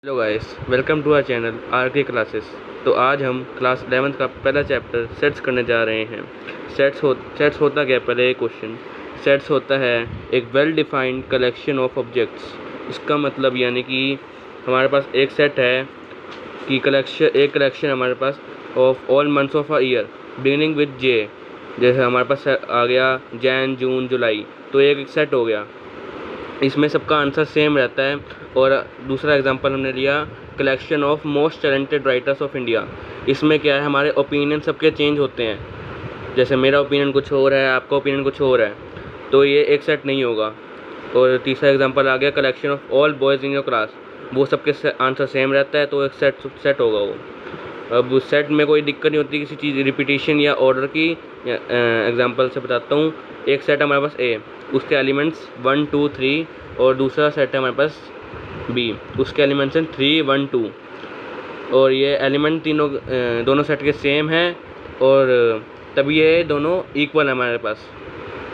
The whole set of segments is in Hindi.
Hello guys, welcome to our channel R K classes. तो आज हम क्लास 11th का पहला चैप्टर सेट्स करने जा रहे हैं। सेट्स होता क्या है? पहले एक क्वेश्चन। सेट्स होता है एक well defined collection of objects. इसका मतलब यानी कि हमारे पास एक सेट है कि एक कलेक्शन हमारे पास of all months of a year beginning with J. जैसे हमारे पास आ गया जैन, जून, जुलाई, तो एक सेट हो गया। इसमें सबका आंसर सेम रहता है। और दूसरा एग्जांपल हमने लिया collection of most talented writers of India. इसमें क्या है, हमारे ओपिनियन सबके चेंज होते हैं। जैसे मेरा ओपिनियन कुछ और है, आपका ओपिनियन कुछ और है, तो ये एक सेट नहीं होगा। और तीसरा एग्जांपल आ गया collection of all boys in your class. वो सबके आंसर सेम रहता है, तो एक सेट होगा वो। अब सेट में कोई दिक्कत नहीं होती किसी चीज़ रिपीटिशन या ऑर्डर की। एग्जांपल से बताता हूँ। एक सेट है हमारे पास ए, उसके एलिमेंट्स 1 2 3, और दूसरा सेट है हमारे पास बी, उसके एलिमेंट्स हैं 3 1 2। और ये एलिमेंट दोनों सेट के सेम हैं, और तभी ये दोनों इक्वल है हमारे पास।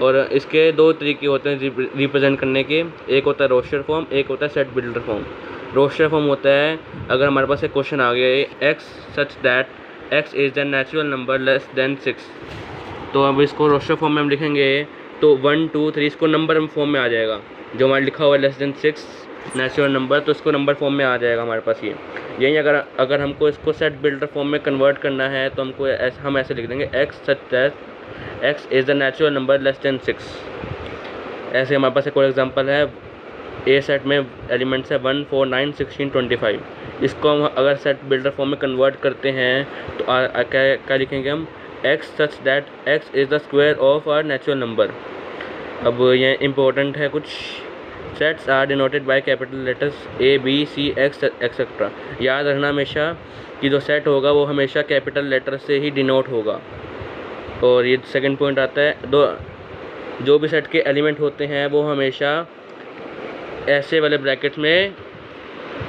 और इसके दो तरीके होते हैं रिप्रेजेंट करने के। एक होता है रोस्टर फॉर्म, एक होता है set builder form. Roster form होता है अगर हमारे पास एक क्वेश्चन आ गया है x such that x is the natural number less than 6, तो अब इसको रोस्टर फॉर्म में हम लिखेंगे तो 1 2 3 इसको नंबर फॉर्म में आ जाएगा। जो हमारा लिखा हुआ है लेस देन 6 नेचुरल नंबर, तो इसको नंबर फॉर्म में आ जाएगा हमारे पास ये। यही अगर हमको इसको सेट बिल्डर फॉर्म में कन्वर्ट करना है तो हम ऐसे लिख देंगे x such that x is the natural number less than 6। ऐसे हमारे पास एक और एग्जांपल है। ए सेट में एलिमेंट्स है 1 4 9 16 25। इसको हम अगर सेट बिल्डर फॉर्म में कन्वर्ट करते हैं तो क्या लिखेंगे हम? X such that x is the square of R natural number. अब ये इम्पोर्टेंट है कुछ। Sets are denoted by capital letters A B C X etcetera. याद रखना हमेशा कि जो सेट होगा वो हमेशा कैपिटल लेटर से ही डिनोट होगा। और ये सेकंड पॉइंट आता है, जो भी सेट के एलिमेंट होते हैं वो हमेशा ऐसे वाले ब्रैकेट्स में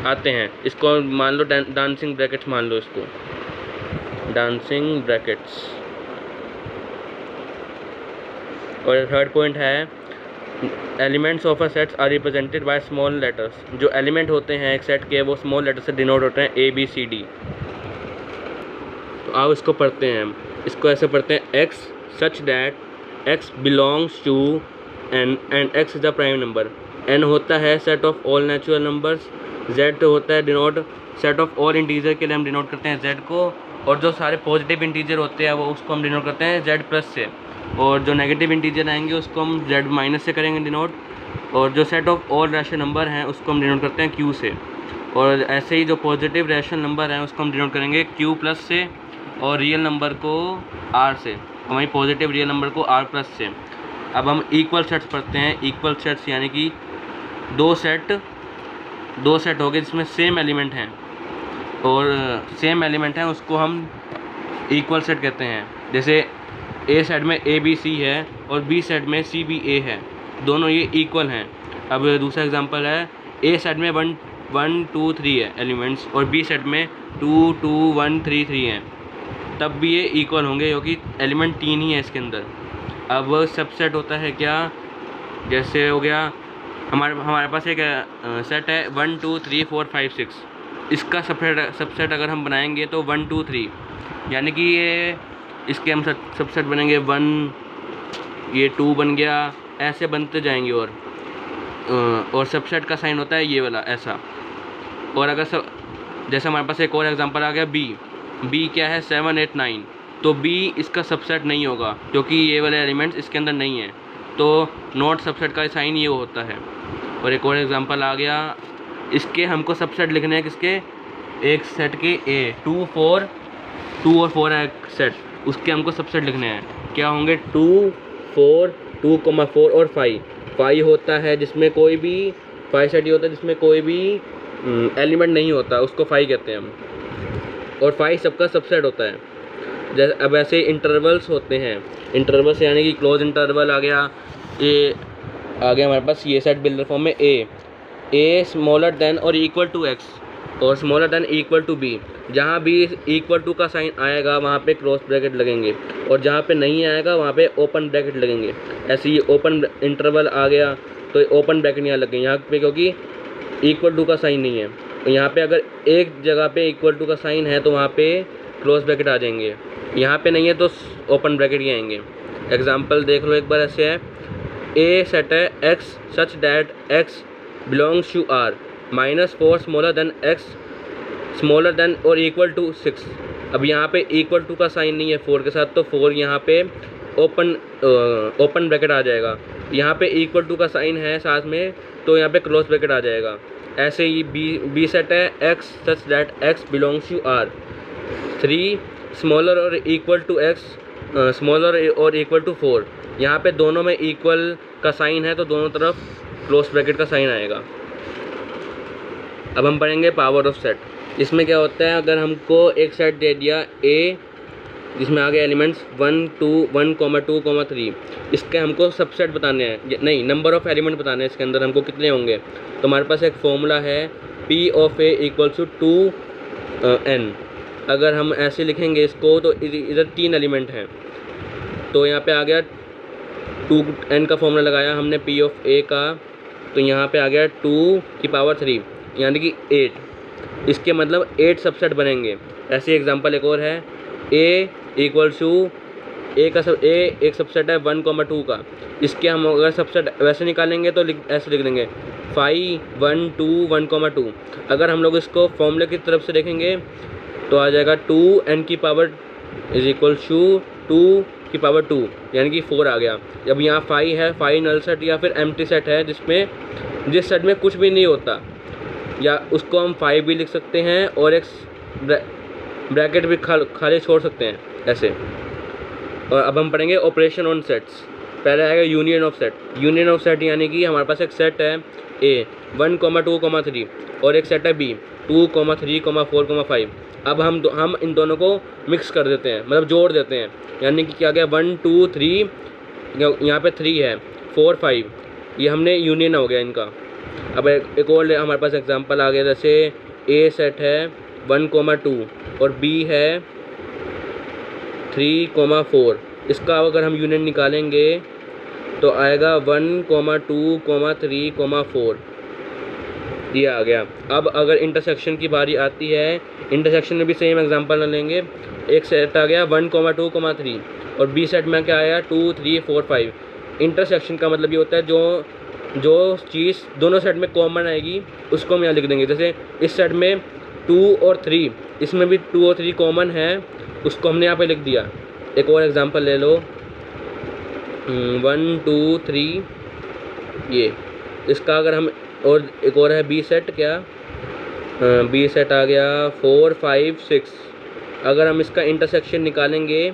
आते हैं। इसको मान लो डांसिंग ब्रैकेट्स मान लो, इसको डांसिंग ब्रैकेट्स। और थर्ड पॉइंट है elements of a sets are represented by small letters. जो एलिमेंट होते हैं एक सेट के वो स्मॉल लेटर से डिनोट होते हैं ए बी सी डी। तो आओ इसको पढ़ते हैं हम। इसको ऐसे पढ़ते हैं x such that x belongs to N and x is the prime number. N होता है set of all natural numbers. Z होता है denote set of all integer के लिए हम डिनोट करते हैं जेड को। और जो सारे पॉजिटिव इंटीजर होते हैं वो उसको हम डिनोट करते हैं जेड प्लस से। और जो नेगेटिव इंटीजर आएंगे उसको हम जेड माइनस से करेंगे डिनोट। और जो set of all rational number हैं उसको हम डिनोट करते हैं क्यू से। और ऐसे ही जो पॉजिटिव रैशनल नंबर हैं उसको हम डिनोट करेंगे क्यू प्लस से, और रियल नंबर को आर से, हमारी पॉजिटिव रियल नंबर को आर प्लस से। अब हम इक्वल सेट्स पढ़ते हैं। इक्वल सेट्स यानी कि दो सेट हो गए जिसमें सेम एलिमेंट हैं, और सेम एलिमेंट हैं उसको हम इक्वल सेट कहते हैं। जैसे ए सेट में ए बी सी है और बी सेट में सी बी ए है, दोनों ये इक्वल हैं। अब दूसरा एग्जांपल है ए सेट में 1 1 2 3 है एलिमेंट्स, और बी सेट में 2 2 1 3 3 हैं, तब भी ये इक्वल होंगे क्योंकि एलिमेंट 3 ही है इसके अंदर। अब सबसेट होता है क्या? जैसे हो गया हमारे पास एक सेट है 1 2 3 4 5 6। इसका सबसेट अगर हम बनाएंगे तो 1 2 3, यानी कि ये इसके हम सबसेट बनेंगे 1, ये 2 बन गया, ऐसे बनते जाएंगे। और सबसेट का साइन होता है ये वाला ऐसा। और अगर जैसे हमारे पास एक और एग्जांपल आ गया बी क्या है 7 8 9, तो बी इसका सबसेट नहीं होगा क्योंकि ये वाले एलिमेंट्स इसके अंदर नहीं हैं, तो नॉट सबसेट का साइन ये होता है। और एक और एग्जांपल आ गया, इसके हमको सबसेट लिखने हैं किसके? एक सेट के ए 2 और 4 है सेट, उसके हमको सबसेट लिखने हैं। क्या होंगे? 2 4 2,4 और 5 होता है जिसमें कोई भी 5 सेट ही होता है जिसमें कोई भी एलिमेंट नहीं होता, उसको 5 कहते हैं हम। और 5 सबका सबसेट होता है। जैसे अब ऐसे इंटरवल्स होते हैं। इंटरवल्स यानी कि क्लोज इंटरवल आ गया, ये आ गया हमारे पास ये सेट बिल्डर फॉर्म में ए स्मॉलर देन और इक्वल टू एक्स, और smaller than equal to b. जहाँ भी इक्वल टू का साइन आएगा वहाँ पे क्रॉस ब्रैकेट लगेंगे, और जहाँ पे नहीं आएगा वहाँ पे ओपन ब्रैकेट लगेंगे। ऐसे ही ओपन इंटरवल आ गया तो ओपन ब्रैकेट यहाँ लगे यहाँ पे क्योंकि इक्वल टू का साइन नहीं है। यहाँ पे अगर एक जगह पे इक्वल टू का साइन है तो वहाँ पे क्लोज ब्रैकेट आ जाएंगे, यहाँ पे नहीं है तो ओपन ब्रैकेट ही आएंगे। एग्जांपल देख लो एक बार, ऐसे है ए सेट है x such that x belongs to R -4 smaller than x smaller than और इक्वल टू 6। अब यहाँ पे इक्वल टू का साइन नहीं है 4 के साथ, तो 4 यहाँ पे ओपन ब्रैकेट आ जाएगा। यहाँ पे इक्वल टू का साइन है साथ में, तो यहाँ पे क्लोज ब्रैकेट आ जाएगा। ऐसे ही बी सेट है x such that x belongs to R 3 smaller और इक्वल टू एक्स स्मॉलर और इक्वल टू 4। यहाँ पे दोनों में इक्वल का साइन है तो दोनों तरफ क्लोज ब्रैकेट का साइन आएगा। अब हम पढ़ेंगे पावर ऑफ सेट। इसमें क्या होता है, अगर हमको एक सेट दे दिया ए जिसमें आगे एलिमेंट्स 1, 2, 1, 2, 3, इसके हमको सबसेट बताने हैं, नहीं नंबर ऑफ एलिमेंट बताने हैं इसके अंदर हमको कितने होंगे। तो हमारे पास एक फॉर्मूला है P of A equals to 2n। अगर हम ऐसे लिखेंगे इसको तो इधर 3 एलिमेंट हैं, तो यहाँ पे आ गया 2n का फॉर्मूला लगाया हमने P ऑफ ए का, तो यहाँ पे आ गया 2 की पावर 3 यानी कि 8। इसके मतलब 8 सबसेट बनेंगे। ऐसे एग्जांपल एक और है a इक्वल्स टू ए का सब ए एक सबसेट है 1, 2 का। इसके हम अगर सबसेट वैसे निकालेंगे तो ऐसे लिख देंगे 5, 1, 2, 1, 2। अगर हम लोग इसको फॉर्मूले की तरफ से देखेंगे तो आ जाएगा 2n की पावर इज इक्वल्स टू 2 की पावर 2 यानी कि 4 आ गया। जब यहाँ 5 है, 5 नल सेट या फिर एम्प्टी सेट है जिस सेट में कुछ भी नहीं होता, या उसको हम 5 भी लिख सकते हैं और एक ब्रैकेट भी खाली छोड़ सकते हैं ऐसे। और अब हम पढ़ेंगे ऑपरेशन ऑन सेट्स। पहले आएगा union of set. Union of set यानी कि हमारे पास एक सेट है ए 1, 2, 3 और एक सेट है बी 2, 3, 4, 5। अब हम इन दोनों को मिक्स कर देते हैं, मतलब जोड़ देते हैं, यानी कि क्या गया 1, 2, 3, यहाँ पे 3 है, 4, 5, ये हमने यूनियन हो गया इनका। अब एक और हमारे पास एग्जांपल आ गया, जैसे ए सेट है 1, 2 और बी है 3, 4। इसका अगर हम यूनियन निकालेंगे तो आएगा 1, 2, 3, 4, ये आ गया। अब अगर इंटरसेक्शन की बारी आती है, इंटरसेक्शन में भी सेम एग्जांपल लेंगे। एक सेट आ गया 1, 2, 3 और बी सेट में क्या आया 2, 3, 4, 5। इंटरसेक्शन का मतलब ये होता है जो चीज़ दोनों सेट में कॉमन आएगी उसको हम यहाँ लिख देंगे। जैसे इस सेट में 2 और 3, इसमें भी 2 और 3 कॉमन है, उसको हमने यहाँ पे लिख दिया। एक और एग्जांपल ले लो 1, 2, 3 ये। इसका अगर हम और एक और है बी सेट, क्या बी सेट आ गया 4, 5, 6। अगर हम इसका इंटरसेक्शन निकालेंगे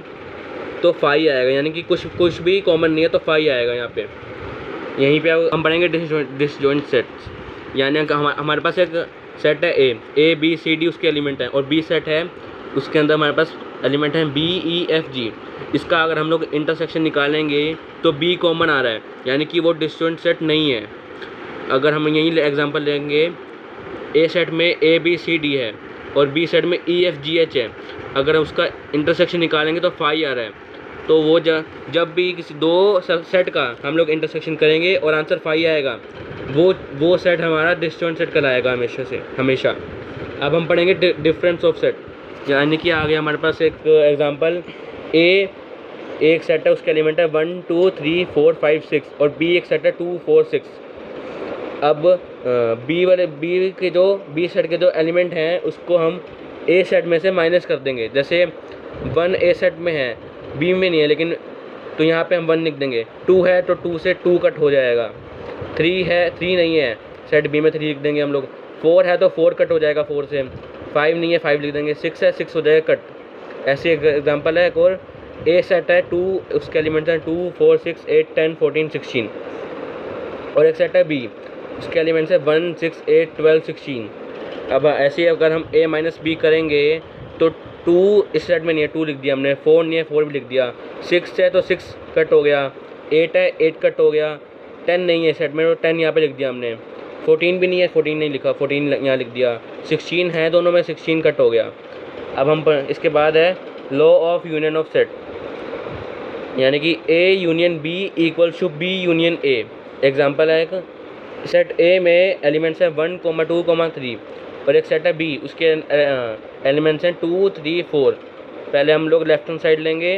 तो 5 आएगा, यानी कि कुछ भी कॉमन नहीं है तो 5 आएगा यहाँ पे। यहीं पे हम पढ़ेंगे डिसजॉइंट सेट्स। यानी कि हमारे पास एक सेट है ए बी सी डी उसके एलिमेंट हैं, और बी सेट है उसके अंदर हमारे पास एलिमेंट हैं बी ई एफ जी। इसका अगर हम लोग इंटरसेक्शन निकालेंगे तो बी कॉमन आ रहा है, यानी कि वो डिसजॉइंट सेट नहीं है। अगर हम यहीं एग्जांपल लेंगे, ए सेट में ए बी सी डी है और बी सेट में ई एफ जी एच है, अगर उसका इंटरसेक्शन निकालेंगे तो 5 आ रहा है, तो वो जब भी किसी दो सेट का हम लोग इंटरसेक्शन करेंगे और आंसर 5 आएगा, वो सेट हमारा डिसजॉइंट सेट कहलाएगा हमेशा। अब हम पढ़ेंगे डिफरेंस ऑफ सेट। यानी कि आ गया हमारे पास एक एग्जांपल, ए एक सेट है उसके एलिमेंट है 1, 2, 3, 4, 5, 6 और बी एक सेट है 2, 4, 6। अब बी सेट के जो एलिमेंट हैं उसको हम ए सेट में से माइनस कर देंगे। जैसे 1 ए सेट में है, बी में नहीं है, लेकिन तो यहाँ पे हम 1 लिख देंगे। 2 है तो 2 से 2 कट हो जाएगा। 3 है, 3 नहीं है, सेट बी में 3 लिख देंगे हम लोग। 4 है तो 4 कट हो जाएगा 4 से। 5 नहीं है, 5 लिख देंगे। 6 है, 6 हो जाएगा कट। ऐसे एग्जांपल है एक और, ए सेट है 2, उसके एलिमेंट्स हैं 2, 4, 6, 8, 10, 14, 16 और एक सेट है बी, उसके एलिमेंट्स है 1, 6, 8, 12, 16। अब ऐसे अगर हम a माइनस बी करेंगे तो 2 इस सेट में नहीं है, 2 लिख दिया हमने। 4 नहीं है, 4 भी लिख दिया। 6 है तो 6 कट हो गया। 8 है, 8 कट हो गया। 10 नहीं है सेट में तो 10 यहाँ पे लिख दिया हमने। 14 भी नहीं है, 14 नहीं लिखा, 14 यहाँ लिख दिया। 16 है दोनों में, 16 कट हो गया। अब हम इसके बाद है law of union of set, यानी कि a union b equals to b union a। Example है एक, सेट a में एलिमेंट्स है 1, 2, 3 और एक सेट है बी, उसके एलिमेंट्स हैं 2 3 4। पहले हम लोग लेफ्ट हैंड साइड लेंगे,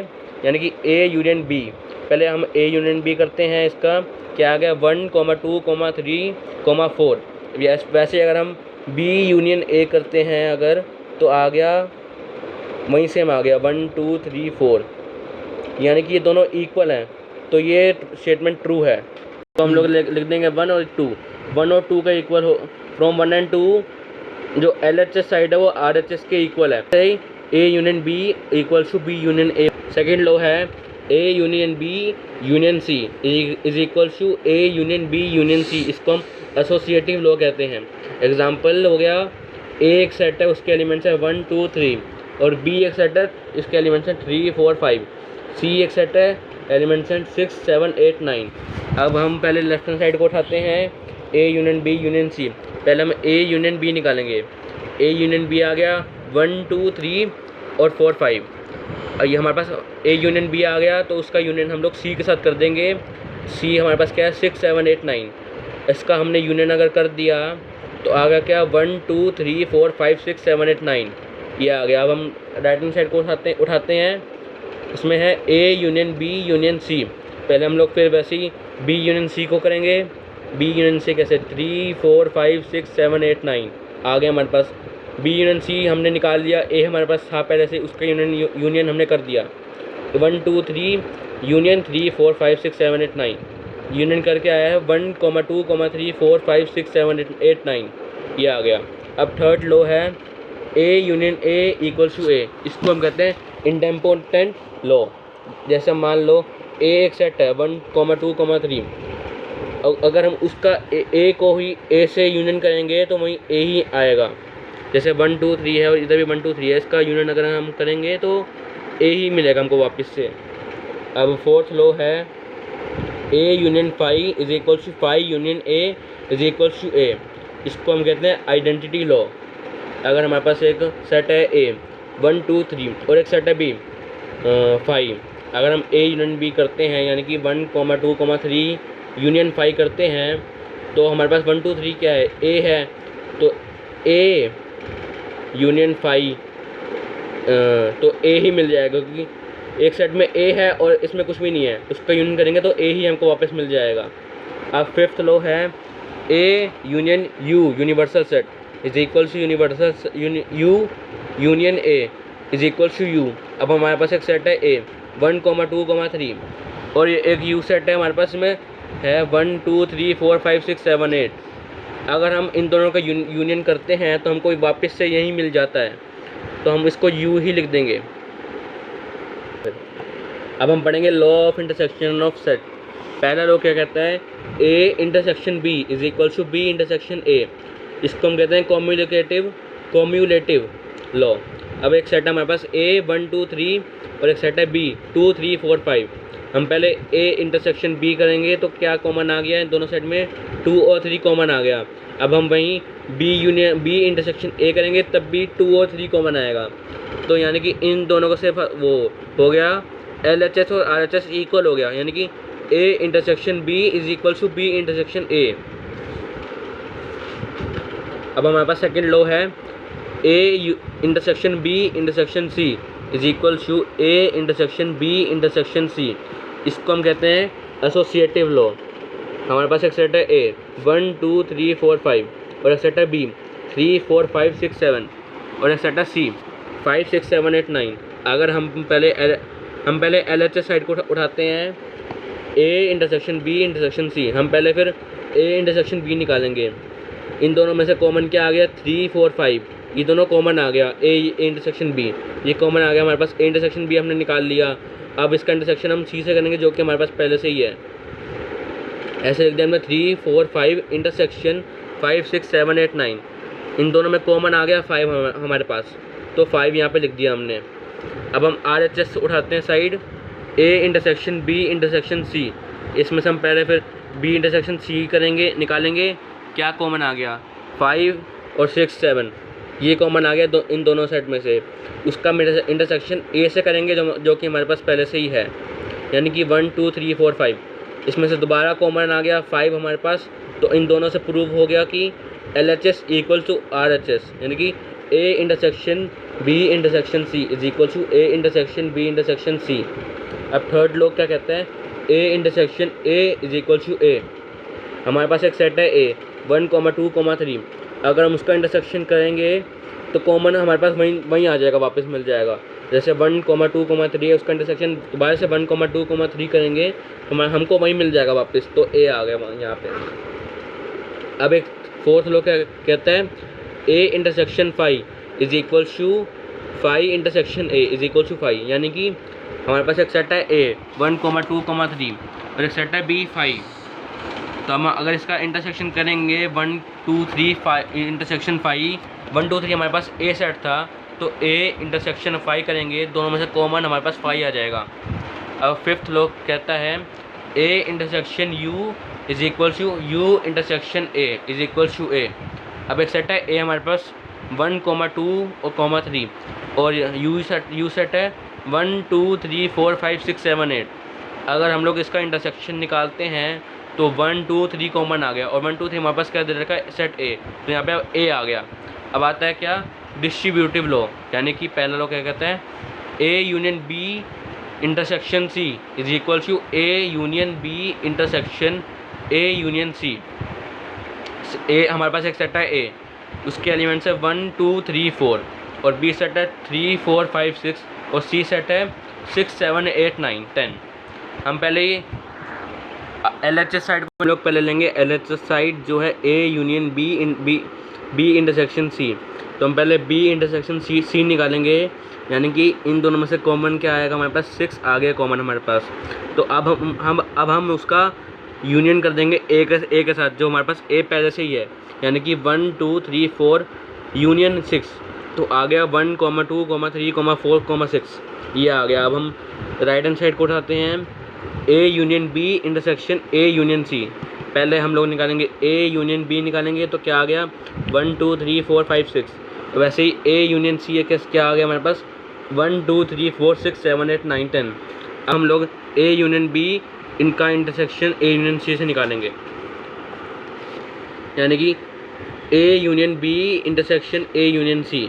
यानी कि ए यूनियन बी। पहले हम ए यूनियन बी करते हैं, इसका क्या आ गया 1, 2, 3, 4। वैसे अगर हम बी यूनियन ए करते हैं अगर, तो आ गया वहीं सेम आ गया 1 2 3 4, यानी कि ये दोनों इक्वल हैं, तो ये स्टेटमेंट ट्रू है। तो हम लोग लिख देंगे 1 और 2, 1 और 2 का इक्वल हो, फ्रॉम 1 एंड 2 जो LHS साइड है वो RHS के इक्वल है। सही, A union B equals to B union A. Second law है A union B union C is equals to A union B union C. इसको हम एसोसिएटिव लॉ कहते हैं। एग्जाम्पल हो गया, ए एक सेट है, उसके एलिमेंट्स है 1 2 3, और बी एक सेट है, इसके एलिमेंट्स हैं 3 4 5, सी एक सेट है, एलिमेंट्स हैं 6 7 8 9। अब हम पहले लेफ्ट हैंड साइड को उठाते हैं, A union B union C. पहले हम ए यूनियन बी निकालेंगे। ए यूनियन बी आ गया 1 2 3 और 4 5। ये हमारे पास ए यूनियन बी आ गया, तो उसका यूनियन हम लोग सी के साथ कर देंगे। सी हमारे पास क्या है 6 7 8 9। इसका हमने यूनियन अगर कर दिया तो आ गया क्या 1 2 3 4 5 6 7 8 9, ये आ गया। अब हम राइट हैंड साइड को उठाते हैं, उसमें है A union B union C. पहले हम लोग फिर वैसे ही बी यूनियन सी को करेंगे। बी यूनियन सी कैसे 3 4 5 6 7 8 9 आ गया हमारे पास। बी यूनियन सी हमने निकाल लिया, ए हमारे पास था पहले से, उसका यूनियन हमने कर दिया। 1 2 3 यूनियन 3 4 5 6 7 8 9 यूनियन करके आया है 1 2 3 4 5 6 7 8 9, ये आ गया। अब थर्ड लॉ है A union A equals to A. इसको हम कहते हैं इंडेम्पोटेंट लॉ। जैसे मान लो ए एक सेट है 1 2 3, अगर हम उसका ए को ही ए से यूनियन करेंगे तो वहीं ए ही आएगा। जैसे 1 2 3 है और इधर भी 1 2 3 है, इसका यूनियन अगर हम करेंगे तो ए ही मिलेगा हमको वापस से। अब फोर्थ लॉ है A union 5 is equals to 5 union A is equals to A. इसको हम कहते हैं आइडेंटिटी लॉ। अगर हमारे पास एक सेट है ए 1 2 3 और एक सेट है बी 5, अगर हम ए यूनियन बी करते हैं, यानी कि 1 2 3 यूनियन 5 करते हैं, तो हमारे पास 1 2 3 क्या है ए है, तो ए यूनियन 5 तो ए ही मिल जाएगा, क्योंकि एक सेट में ए है और इसमें कुछ भी नहीं है, उसका यूनियन करेंगे तो ए ही हमको वापस मिल जाएगा। अब फिफ्थ लॉ है A union U universal set is equals to universal U union A is equals to U. अब हमारे पास एक सेट है ए 1 2 3 और ये एक यू सेट है हमारे पास में है 1 2 3 4 5 6 7 8। अगर हम इन दोनों का यूनियन करते हैं तो हमको वापस से यही मिल जाता है, तो हम इसको यू ही लिख देंगे। अब हम पढ़ेंगे law of intersection of set. पहला लॉ क्या कहता है A intersection B is equals to B intersection A. इसको हम कहते हैं कॉम्यूलेटिव लॉ। अब एक सेट है हमारे पास ए 1 2 3 और एक सेट है बी 2 3 4 5। हम पहले ए इंटरसेक्शन बी करेंगे तो क्या कॉमन आ गया है, दोनों सेट में 2 और 3 कॉमन आ गया। अब हम वहीं बी इंटरसेक्शन ए करेंगे तब भी 2 और 3 कॉमन आएगा, तो यानी कि इन दोनों को सिर्फ वो हो गया LHS और RHS इक्वल हो गया, यानी कि A intersection B is equal to B intersection A. अब हमारे पास सेकेंड लॉ है A intersection B intersection C is equal to A intersection B intersection C. इसको हम कहते हैं एसोसिएटिव लॉ। हमारे पास एक सेट है ए 1 2 3 4 5 और एक सेट है बी 3 4 5 6 7 और एक सेट है सी 5 6 7 8 9। अगर हम पहले LHS साइड को उठाते हैं A intersection B intersection C, हम पहले फिर ए इंटरसेक्शन बी निकालेंगे। इन दोनों में से कॉमन क्या आ गया 3 4 5, ये दोनों कॉमन आ गया ए इंटरसेक्शन बी, ये कॉमन आ गया हमारे पास। ए इंटरसेक्शन बी हमने निकाल लिया। अब इसका इंटरसेक्शन हम सी से करेंगे जो कि हमारे पास पहले से ही है। ऐसे लिख दिया हमने 3 4 5 इंटरसेक्शन 5 6 7 8 9। इन दोनों में कॉमन आ गया 5 हमारे पास, तो 5 यहाँ पे लिख दिया हमने। अब हम RHS उठाते हैं side A intersection B intersection C. इसमें से हम पहले फिर बी इंटरसेक्शन सी करेंगे, निकालेंगे। क्या कॉमन आ गया 5 और 6 7, ये कॉमन आ गया इन दोनों सेट में से। उसका इंटरसेक्शन ए से करेंगे जो कि हमारे पास पहले से ही है, यानी कि 1 2 3 4 5। इसमें से दोबारा कॉमन आ गया 5 हमारे पास, तो इन दोनों से प्रूव हो गया कि LHS इक्वल टू RHS, यानी कि A intersection B intersection C is equal to A intersection B intersection C। अब थर्ड लोग क्या कहते हैं, A intersection A is equal to A। हमारे पास एक सेट है A 1, 2, 3। अगर हम उसका इंटरसेक्शन करेंगे तो कॉमन हमारे पास वहीं आ जाएगा, वापस मिल जाएगा। जैसे 1, 2, 3 है, उसका इंटरसेक्शन दोबारा से 1, 2, 3 करेंगे तो हमको वहीं मिल जाएगा वापस, तो A आ गया यहाँ पे। अब एक फोर्थ लोग क्या कहते हैं, A intersection 5 is equal to 5 intersection A is equal to 5, यानी कि हमारे पास एक सेट है A 1, 2, 3 और एक सेट है B 5। तो हम अगर इसका इंटरसेक्शन करेंगे 1, 2, 3, 5 इंटरसेक्शन 5, 1, 2, 3 हमारे पास A सेट था, तो A इंटरसेक्शन 5 करेंगे, दोनों में से कॉमन हमारे पास 5 आ जाएगा। अब फिफ्थ लोग कहता है A intersection U is equal to U intersection A is equal to A। अब एक सेट है A हमारे पास 1, 2 और 3 और U सेट है 1, 2, 3, 4, 5, 6, 7, 8। अगर हम लोग इसका इंटरसेक्शन निकालते हैं तो 1, 2, 3 कॉमन आ गया और 1, 2, 3 हमारे पास क्या दे रखा है, सेट A, तो यहाँ पे A आ गया। अब आता है क्या, डिस्ट्रीब्यूटिव लॉ, यानी कि पहला लॉ क्या कहता है, A union B intersection C is equal to A union B intersection A union C। A हमारे पास एक सेट है A, उसके एलिमेंट्स है 1, 2, 3, 4 और B सेट है 3, 4, 5, 6 और C सेट है 6, 7, 8, 9, 10। हम पहले ही LHS साइड को हम लोग पहले लेंगे। LHS साइड जो है A union B intersection C, तो हम पहले B इंटरसेक्शन C निकालेंगे, यानी कि इन दोनों में से कॉमन क्या आएगा, हमारे पास 6 आ गया कॉमन हमारे पास। तो अब हम उसका यूनियन कर देंगे A के साथ, जो हमारे पास A पहले से ही है, यानी कि 1, 2, 3, 4 यूनियन 6, तो आ गया 1, 2, 3, 4, 6, ये आ गया। अब हम राइट हैंड साइड को उठाते हैं, A union B intersection A union C। पहले हम लोग निकालेंगे A यूनियन B निकालेंगे, तो क्या आ गया 1, 2, 3, 4, 5, 6। वैसे ही A यूनियन C क्या आ गया हमारे पास 1, 2, 3, 4, 6, 7, 8, 9, 10। अब हम लोग A यूनियन B इनका इंटरसेक्शन A यूनियन C से निकालेंगे, यानी कि A union B intersection A union C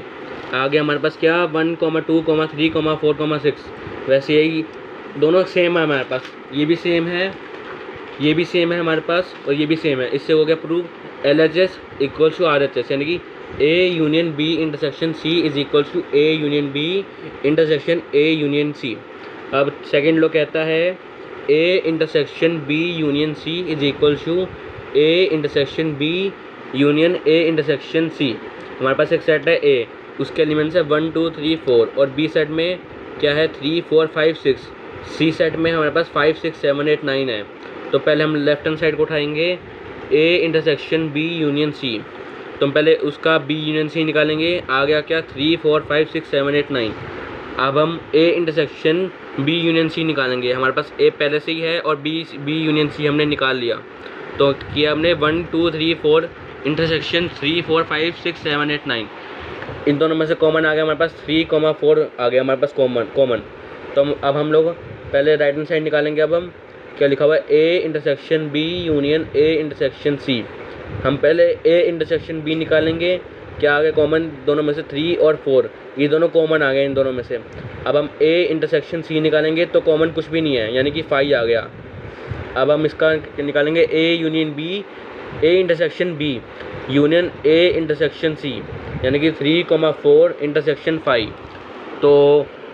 आ गया हमारे पास क्या 1, 2, 3, 4, 6। वैसे यही दोनों सेम है हमारे पास, ये भी सेम है, ये भी सेम है हमारे पास और ये भी सेम है। इससे हो गया prove LHS equal to RHS, यानी कि A union B intersection C is equal to A union B intersection A union C। अब सेकेंड लो कहता है A intersection B union C is equal to A intersection B union A intersection C। हमारे पास एक सेट है A, उसके एलिमेंट्स है 1, 2, 3, 4 और B सेट में क्या है 3, 4, 5, 6। C सेट में हमारे पास 5, 6, 7, 8, 9 है। तो पहले हम लेफ्ट हैंड साइड को उठाएंगे A intersection B union C, तो हम पहले उसका B यूनियन C निकालेंगे, आ गया क्या 3, 4, 5, 6, 7, 8, 9। अब हम A intersection B union C निकालेंगे, हमारे पास A पहले से ही है और B यूनियन C हमने निकाल लिया, तो किया हमने 1, 2, 3, 4 इंटरसेक्शन 3, 4, 5, 6, 7, 8, 9। इन दोनों में से कॉमन आ गया हमारे पास 3, 4 आ गया हमारे पास कॉमन। तो अब हम लोग पहले राइट हैंड साइड निकालेंगे। अब हम क्या लिखा हुआ है A intersection B union A intersection C। हम पहले A इंटरसेक्शन B निकालेंगे, क्या आ गया कॉमन, दोनों में से 3 और 4, ये दोनों कॉमन आ गए इन दोनों में से। अब हम A इंटरसेक्शन C निकालेंगे तो कॉमन कुछ भी नहीं है, यानी कि 5 आ गया। अब हम इसका निकालेंगे A union B A intersection B union A intersection C, यानी कि 3, 4 इंटरसेक्शन 5, तो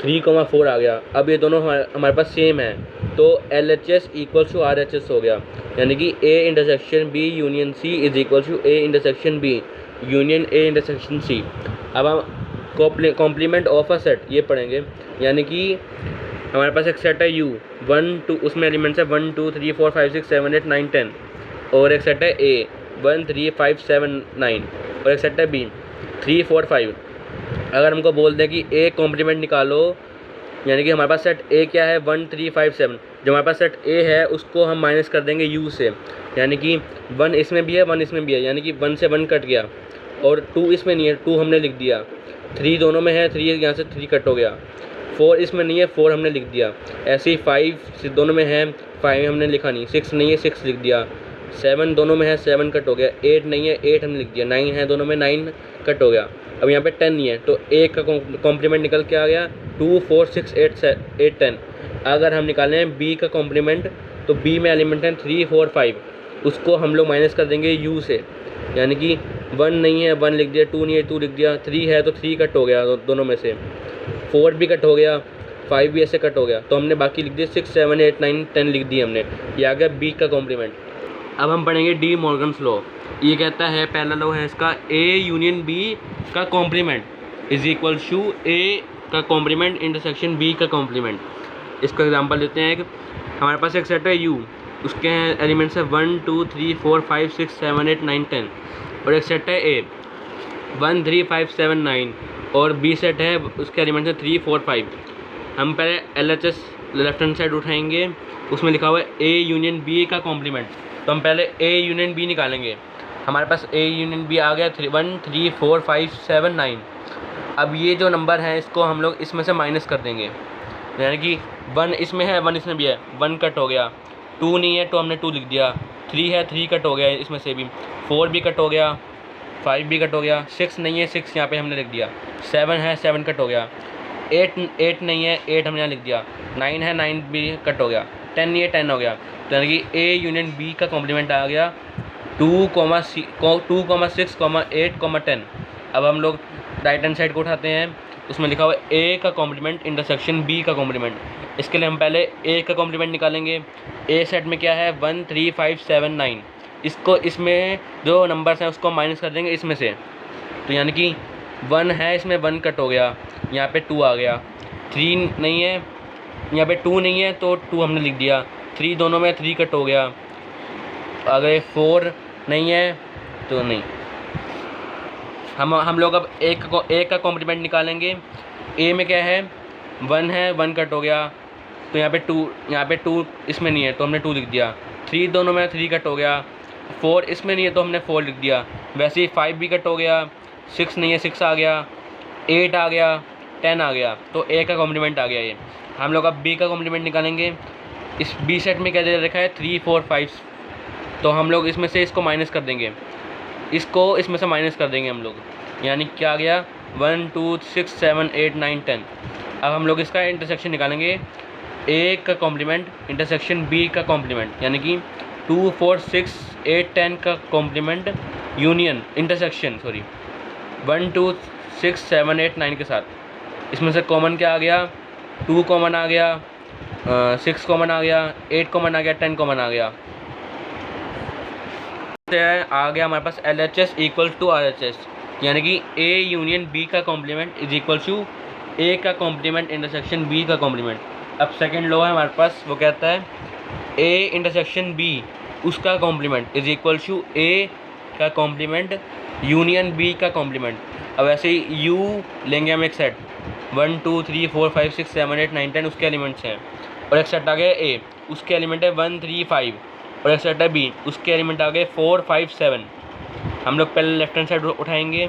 3, 4 आ गया। अब ये दोनों हमारे पास सेम है, तो LHS इक्वल टू RHS हो गया, यानी कि A intersection B union C is equal to A intersection B union A intersection C। अब हम कॉम्प्लीमेंट ऑफ अ सेट ये पढ़ेंगे, यानी कि हमारे पास एक सेट है U 1, 2, उसमें एलिमेंट्स है 1, 2, 3, 4, 5, 6, 7, 8, 9, 10 और एक सेट है A 1, 3, 5, 7, 9 और एक सेट है B 3, 4, 5। अगर हमको बोल दें कि A कॉम्प्लीमेंट निकालो, यानी कि हमारे पास सेट A क्या है 1, 3, 5, 7, जो हमारे पास सेट A है उसको हम माइनस कर देंगे U से, यानी कि 1 इसमें भी है 1 इसमें भी है, यानी कि 1 से 1 कट गया और 2 इसमें नहीं है 2 हमने लिख दिया, 3 दोनों में है 3 यहाँ से 3 कट हो गया, 4 इसमें नहीं है 4 हमने लिख दिया, ऐसे ही 5 दोनों में है 5 हमने लिखा नहीं, 6 नहीं है 6 लिख दिया, 7 दोनों में है, 7 कट हो गया, 8 नहीं है, 8 हमने लिख दिया, 9 है दोनों में, 9 कट हो गया। अब यहाँ पे 10 नहीं है तो A का कॉम्प्लीमेंट निकल के आ गया 2 4 6 8 10। अगर हम निकालें B का कॉम्प्लीमेंट तो B में एलिमेंट है 3 4 5, उसको हम लोग माइनस कर देंगे U से, यानी कि 1 नहीं है 1 लिख दिया, 2 नहीं है 2 लिख दिया, 3 है तो 3 कट हो गया दोनों में से, 4 भी कट हो गया, 5 भी ऐसे कट हो गया, तो हमने बाकी लिख दिए 6 7 8 9 10 लिख दिए हमने। ये आ गया B का कॉम्प्लीमेंट। अब हम पढ़ेंगे डी मॉर्गन्स लॉ। ये कहता है, पहला लॉ है इसका, A यूनियन B का complement is equal to A का कॉम्प्लीमेंट इंटरसेक्शन B का कॉम्प्लीमेंट। इसका एग्जांपल लेते हैं कि हमारे पास एक सेट है U, उसके एलिमेंट्स है 1 2 3 4 5 6 7 8 9 10, और एक सेट है A 1 3 5 7 9, और B सेट है उसके एलिमेंट्स है 3 4 5। हम पहले LHS लेफ्ट हैंड साइड उठाएंगे, उसमें लिखा हुआ है A यूनियन B का कॉम्प्लीमेंट, तो हम पहले A यूनियन B निकालेंगे। हमारे पास A यूनियन B आ गया 1 3 4 5 7 9। अब ये जो नंबर है इसको हम लोग इसमें से माइनस कर देंगे, यानी कि 1 इसमें है 1 इसमें भी है, 1 कट हो गया, 2 नहीं है तो हमने 2 लिख दिया, 3 है 3 कट हो गया इसमें से भी, 4 भी कट हो गया, 5 भी कट हो गया, 6 नहीं है 6 यहाँ पे हमने लिख दिया, 7 है 7 कट हो गया, 8 नहीं है 8 हमने यहाँ लिख दिया, 9 है 9 भी कट हो गया, 10 नहीं है 10 हो गया। तो यानी कि A यूनियन B का कॉम्प्लीमेंट आ गया 2, 6, 8, 10। अब हम लोग राइट हैंड साइड को उठाते हैं, उसमें लिखा हुआ है A का कॉम्प्लीमेंट इंटरसेक्शन B का कॉम्प्लीमेंट। इसके लिए हम पहले A का कॉम्प्लीमेंट निकालेंगे। A सेट में क्या है 1 3 5 7 9, इसको इसमें जो नंबर्स हैं उसको माइनस कर देंगे इसमें से, तो यानी कि 1 है इसमें 1 कट हो गया, यहाँ पे 2 आ गया, 3 नहीं है यहाँ पे 2 नहीं है तो 2 हमने लिख दिया, 3 दोनों में 3 कट हो गया, अगर 4 नहीं है तो नहीं। हम लोग अब एक का कॉम्प्लीमेंट निकालेंगे। A में क्या है 1 है 1 कट हो गया, तो यहाँ पे 2 इसमें नहीं है तो हमने 2 लिख दिया, 3 दोनों में 3 कट हो गया, 4 इसमें नहीं है तो हमने 4 लिख दिया, वैसे ही 5 भी कट हो गया, 6 नहीं है 6 आ गया, 8 आ गया, 10 आ गया, तो A का कॉम्प्लीमेंट आ गया ये। हम लोग अब B का कॉम्प्लीमेंट निकालेंगे। इस B सेट में क्या दे रखा है 3 4 5, तो हम लोग इसमें से इसको माइनस कर देंगे, इसको इसमें से माइनस कर देंगे हम लोग, यानी क्या आ गया 1 2 6 7 8 9 10। अब हम लोग इसका इंटरसेक्शन निकालेंगे, A का कॉम्प्लीमेंट इंटरसेक्शन B का कॉम्प्लीमेंट, यानी कि 2 4 6 8 10 का कॉम्प्लीमेंट यूनियन इंटरसेक्शन 1 2 6 7 8 9 के साथ। इसमें से कॉमन क्या आ गया 2 कॉमन आ गया, 6 कॉमन आ गया, 8 कॉमन आ गया, 10 कॉमन आ गया। आ गया हमारे पास LHS इक्वल टू RHS, यानी कि A यूनियन B का complement is equal to A का कॉम्प्लीमेंट इंटरसेक्शन B का कॉम्प्लीमेंट। अब सेकंड लॉ है हमारे पास, वो कहता है A इंटरसेक्शन B उसका complement is equal to A का कॉम्प्लीमेंट यूनियन B का कॉम्प्लीमेंट। अब ऐसे ही U लेंगे हम एक सेट 1 2 3 4 5 6 7 8 9 10 उसके एलिमेंट्स हैं, और एक सेट आ गया A उसके एलिमेंट है 1 3 5, और एक सेट है B उसके एलिमेंट आ गए 4 5 7। हम लोग पहले लेफ्ट हैंड साइड उठाएंगे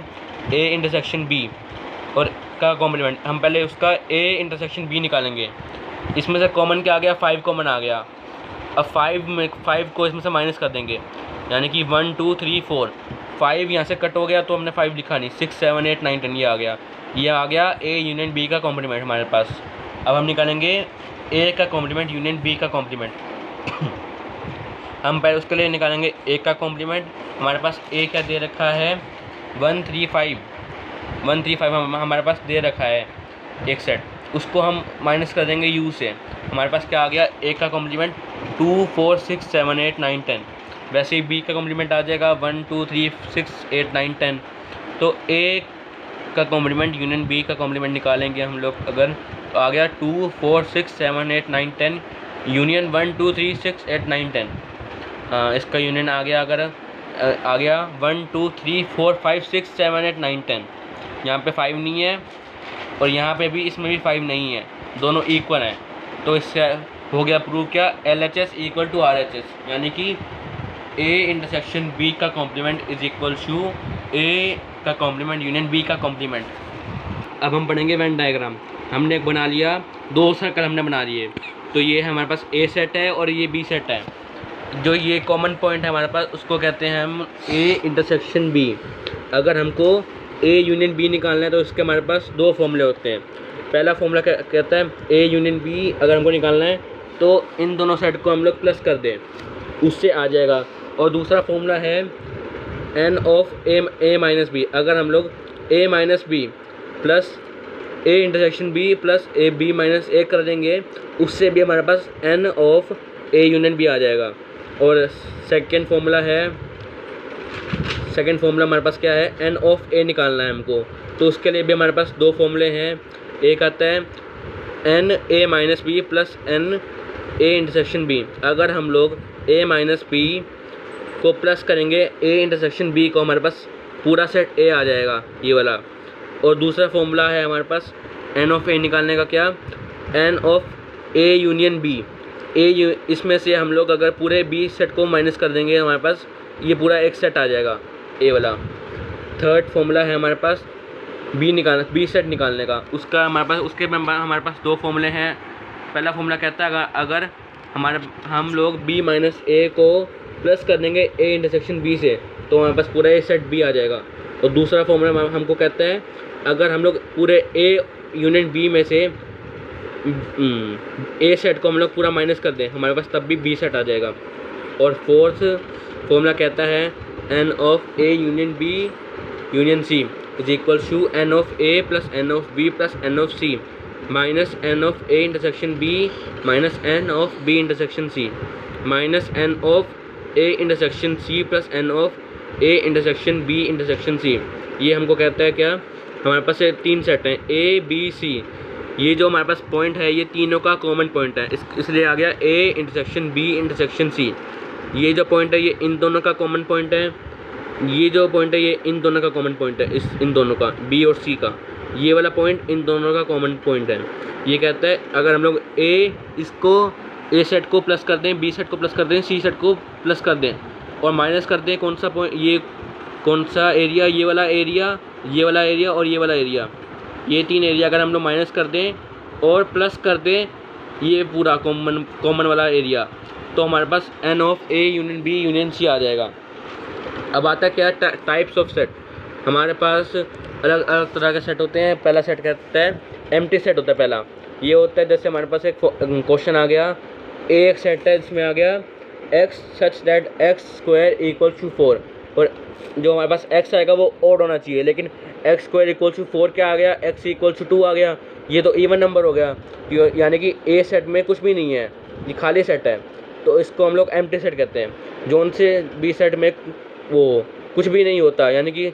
A इंटरसेक्शन B और का कॉम्प्लीमेंट, हम पहले उसका A इंटरसेक्शन B निकालेंगे। इसमें से कॉमन क्या आ गया 5 कॉमन आ गया। अब 5 को इसमें से माइनस कर देंगे, यानी कि 1 2 3 4, 5 यहाँ से कट हो गया तो हमने 5 लिखा नहीं, 6 7 8 9 10 ये आ गया A यूनियन B का कॉम्प्लीमेंट हमारे पास। अब हम निकालेंगे A का कॉम्प्लीमेंट यूनियन B का कॉम्प्लीमेंट। हम पहले उसके लिए निकालेंगे A का कॉम्प्लीमेंट। हमारे पास A क्या दे रखा है 1 3 5 हमारे पास दे रखा है एक सेट, उसको हम माइनस कर देंगे U से। हमारे पास क्या आ गया A का कॉम्प्लीमेंट 2 4 6 7 8 9 10। वैसे ही B का कॉम्प्लीमेंट आ जाएगा 1 2 3 6 8 9 10। तो A का कॉम्प्लीमेंट यूनियन B का कॉम्प्लीमेंट निकालेंगे हम लोग अगर, तो आ गया 2 4 6 7 8 9 10 यूनियन 1 2 3 6 8 9 10। इसका यूनियन आ गया अगर आ गया 1 2 3 4 5 6 7 8 9 10। यहाँ पे 5 नहीं है और यहाँ पे भी इसमें भी 5 नहीं है, दोनों इक्वल हैं। तो इससे हो गया प्रूव क्या LHS इक्वल टू RHS, यानी कि A इंटरसेक्शन B का complement is equal to A का कॉम्प्लीमेंट यूनियन B का कॉम्प्लीमेंट। अब हम पढ़ेंगे वेन डायग्राम। हमने एक बना लिया, 2 सर्कल हमने बना लिए, तो ये है हमारे पास A सेट है और ये B सेट है। जो ये कॉमन पॉइंट है हमारे पास उसको कहते हैं हम ए इंटरसेक्शन बी। अगर हमको ए यूनियन बी निकालना है तो इसके हमारे पास दो फॉर्मूले होते हैं। पहला फॉर्मूला कहता है ए यूनियन बी अगर हमको निकालना है तो इन दोनों सेट को हम लोग प्लस कर दें, उससे आ जाएगा। और दूसरा फॉर्मूला है N of A minus B. अगर हम लोग A minus B plus A intersection B plus A B minus A कर देंगे, उससे भी हमारे पास N of A union B आ जाएगा। और सेकंड फॉर्मूला हमारे पास क्या है, एन ऑफ ए निकालना है हमको, तो उसके लिए भी हमारे पास दो फॉर्मूले हैं। एक आता है n A minus B plus n A intersection B. अगर हम लोग ए माइनस बी को प्लस करेंगे ए इंटरसेक्शन बी को, हमारे पास पूरा सेट ए आ जाएगा ये वाला। और दूसरा फॉर्मूला है हमारे पास एन ऑफ ए निकालने का, क्या, n of A union B. इसमें से हम लोग अगर पूरे बी सेट को माइनस कर देंगे, हमारे पास ये पूरा एक सेट आ जाएगा ए वाला। थर्ड फॉर्मूला है हमारे पास बी सेट निकालने का, उसका हमारे पास दो फॉर्मूले हैं। पहला फॉर्मूला कहता है अगर हम लोग बी माइनस ए को प्लस कर देंगे ए इंटरसेक्शन बी से, तो हमारे पास पूरा ए सेट बी आ जाएगा। और दूसरा फॉर्मूला हमको कहता है अगर हम लोग पूरे ए यूनियन बी में से ए सेट को हम लोग पूरा माइनस कर दें, हमारे पास तब भी बी सेट आ जाएगा। और फोर्थ फॉर्मूला कहता है N of A union B union C is equal to n of A plus n of B plus n of C minus n of A intersection B minus n of B intersection C minus n of A intersection C plus n of A intersection B intersection C. ये हमको कहता है क्या, हमारे पास ये तीन सेट हैं ए बी सी। ये जो हमारे पास पॉइंट है ये तीनों का कॉमन पॉइंट है, इसलिए आ गया A intersection B intersection C. ये जो पॉइंट है ये इन दोनों का कॉमन पॉइंट है, ये जो पॉइंट है ये इन दोनों का कॉमन पॉइंट है, इन दोनों का बी और सी का। ये वाला पॉइंट इन दोनों का कॉमन पॉइंट है। ये कहता है अगर हम लोग ए सेट को प्लस कर दें, बी सेट को प्लस कर दें, सी सेट को प्लस कर दें और माइनस कर दें कौन सा पॉइंट, ये कौन सा एरिया, ये वाला एरिया, ये वाला एरिया और ये वाला एरिया, ये तीन एरिया अगर हम लोग माइनस कर दें और प्लस कर दें ये पूरा कॉमन वाला एरिया, तो हमारे पास N of A union B union C आ जाएगा। अब आता है क्या, टाइप्स ऑफ सेट। हमारे पास अलग अलग तरह के सेट होते हैं। पहला सेट कहता है एम्प्टी सेट होता है। पहला ये होता है जैसे हमारे पास एक क्वेश्चन आ गया, एक सेट है जिसमें आ गया x such that x square equal to 4, और जो हमारे पास एक्स आएगा वो ओड होना चाहिए, लेकिन एक्स स्क्वायर इक्वल टू 4 क्या आ गया, एक्स इक्वल टू 2 आ गया। ये तो इवन नंबर हो गया, यानी कि ए सेट में कुछ भी नहीं है, ये खाली सेट है, तो इसको हम लोग एम्प्टी सेट कहते हैं। जोन से बी सेट में वो कुछ भी नहीं होता, यानी कि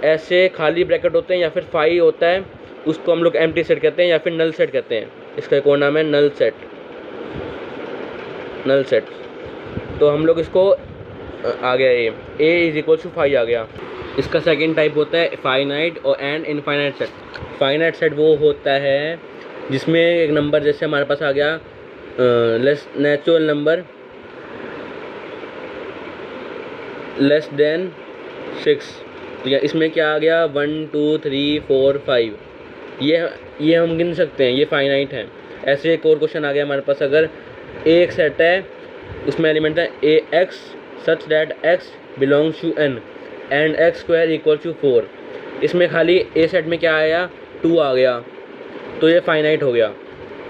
ऐसे खाली ब्रैकेट होते हैं या फिर फाई होता है, उसको हम लोग एम्प्टी सेट कहते हैं या फिर नल सेट कहते हैं। इसका एक और नाम है नल सेट। तो हम लोग इसको आ गया ए इज इक्वल टू 5 आ गया। इसका सेकंड टाइप होता है फाइनाइट और and infinite set. Finite set वो होता है जिसमें एक नंबर जैसे हमारे पास आ गया नेचुरल नंबर लेस देन 6, तो इसमें क्या आ गया 1 2 3 4 5, ये हम गिन सकते हैं, ये फाइनाइट है। ऐसे एक और क्वेश्चन आ गया हमारे पास, अगर एक सेट है उसमें एलिमेंट है A X such that x belongs to N and X square equal to 4, इसमें खाली ए सेट में क्या आया 2 आ गया, तो ये फाइनाइट हो गया।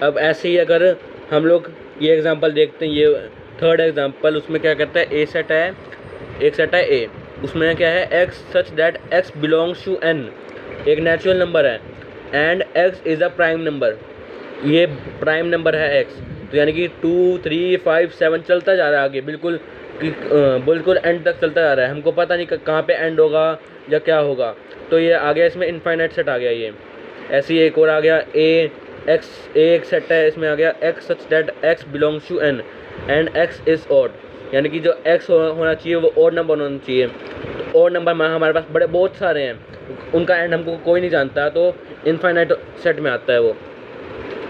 अब ऐसे ही अगर हम लोग ये एग्जांपल देखते हैं, ये थर्ड एग्जांपल, उसमें क्या कहता है एक सेट है ए, उसमें क्या है x such that x belongs to N, एक नेचुरल नंबर है, and x is a prime number, ये प्राइम नंबर है एक्स, तो यानी कि 2 3 5 7 चलता जा रहा है आगे, बिल्कुल एंड तक चलता जा रहा है। हमको पता नहीं कहाँ पे एंड होगा या क्या होगा, तो ये आ गया इसमें इनफाइनाइट सेट आ गया ये। ऐसे ही एक और आ गया ए एक सेट है, इसमें आ गया x such that x belongs to N and x is odd, यानी कि जो एक्स होना चाहिए वो ऑड नंबर होना चाहिए। तो ऑड नंबर हमारे पास बहुत सारे हैं, उनका एंड हमको कोई नहीं जानता, तो इनफाइनाइट सेट में आता है वो।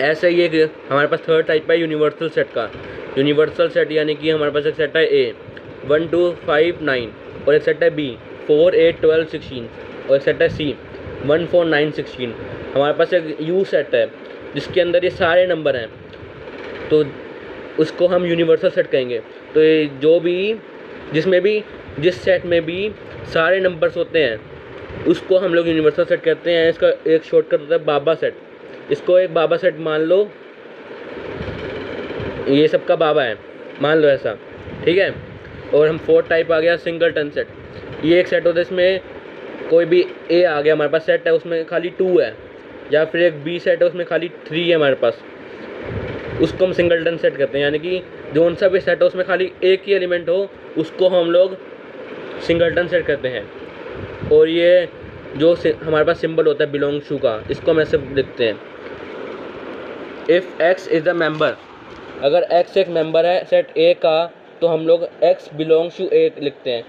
ऐसे ही एक हमारे पास थर्ड टाइप है यूनिवर्सल सेट का। यूनिवर्सल सेट यानी कि हमारे पास एक सेट है ए 1 2 5 9, और एक सेट है बी 4 8 12 16, और एक सेट है सी 1 4 9 16। हमारे पास एक यू सेट है जिसके अंदर ये सारे नंबर हैं, तो उसको हम यूनिवर्सल सेट कहेंगे। तो ये जो भी जिस सेट में भी सारे नंबर्स होते हैं उसको हम लोग यूनिवर्सल सेट कहते हैं। इसका एक शॉर्टकट होता है बाबा सेट। इसको एक बाबा सेट मान लो, ये सबका बाबा है, मान लो ऐसा, ठीक है। और हम फोर्थ टाइप आ गया सिंगलटन सेट। ये एक सेट होता है, इसमें कोई भी ए आ गया हमारे पास सेट है, उसमें खाली 2 है, या फिर एक बी सेट है उसमें खाली 3 है हमारे पास, उसको हम सिंगलटन सेट कहते हैं। यानी कि जो सा भी सेट हो उसमें खाली एक ही एलिमेंट हो उसको हम लोग सिंगलटन सेट कहते हैं। और ये जो हमारे पास सिंबल होता है बिलोंग्स टू का, इसको हम ऐसे लिखते हैं, if x is the member. अगर एक्स एक मेंबर है सेट ए का तो हम लोग एक्स बिलोंग्स टू ए लिखते हैं।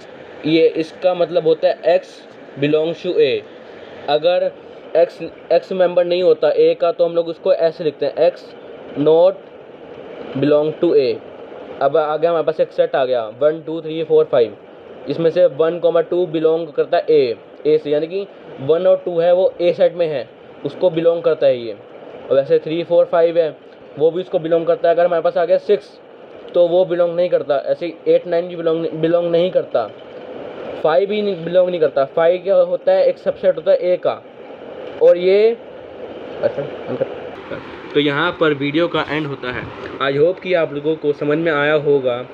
ये इसका मतलब होता है एक्स बिलोंग्स टू ए। अगर एक्स मेंबर नहीं होता ए का तो हम लोग उसको ऐसे लिखते हैं, एक्स नॉट बिलोंग टू ए। अब आ गया हमारे पास एक सेट आ गया 1 2 3 4 5, इसमें से 1,2 बिलोंग करता है ए से, यानी कि 1 और 2 है वो ए सेट में है, उसको बिलोंग करता है ये। और वैसे 3 4 5 है वो भी उसको बिलोंग करता है। अगर हमारे पास आ गया 6 तो वो बिलोंग नहीं करता। ऐसे ही 8 9 भी बिलोंग नहीं करता। 5 भी बिलोंग नहीं करता। 5 क्या होता है, एक सबसेट होता है ए का। और ये तो यहाँ पर वीडियो का एंड होता है। आई होप कि आप लोगों को समझ में आया होगा।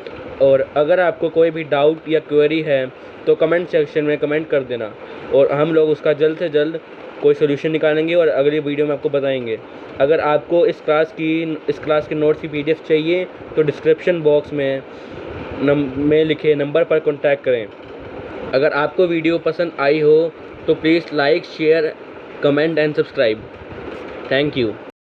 और अगर आपको कोई भी डाउट या क्वेरी है तो कमेंट सेक्शन में कमेंट कर देना, और हम लोग उसका जल्द से जल्द कोई सोल्यूशन निकालेंगे और अगली वीडियो में आपको बताएंगे। अगर आपको इस क्लास के नोट्स की PDF चाहिए तो डिस्क्रिप्शन बॉक्स में लिखे नंबर पर कॉन्टैक्ट करें। अगर आपको वीडियो पसंद आई हो तो please like share comment and subscribe. Thank you.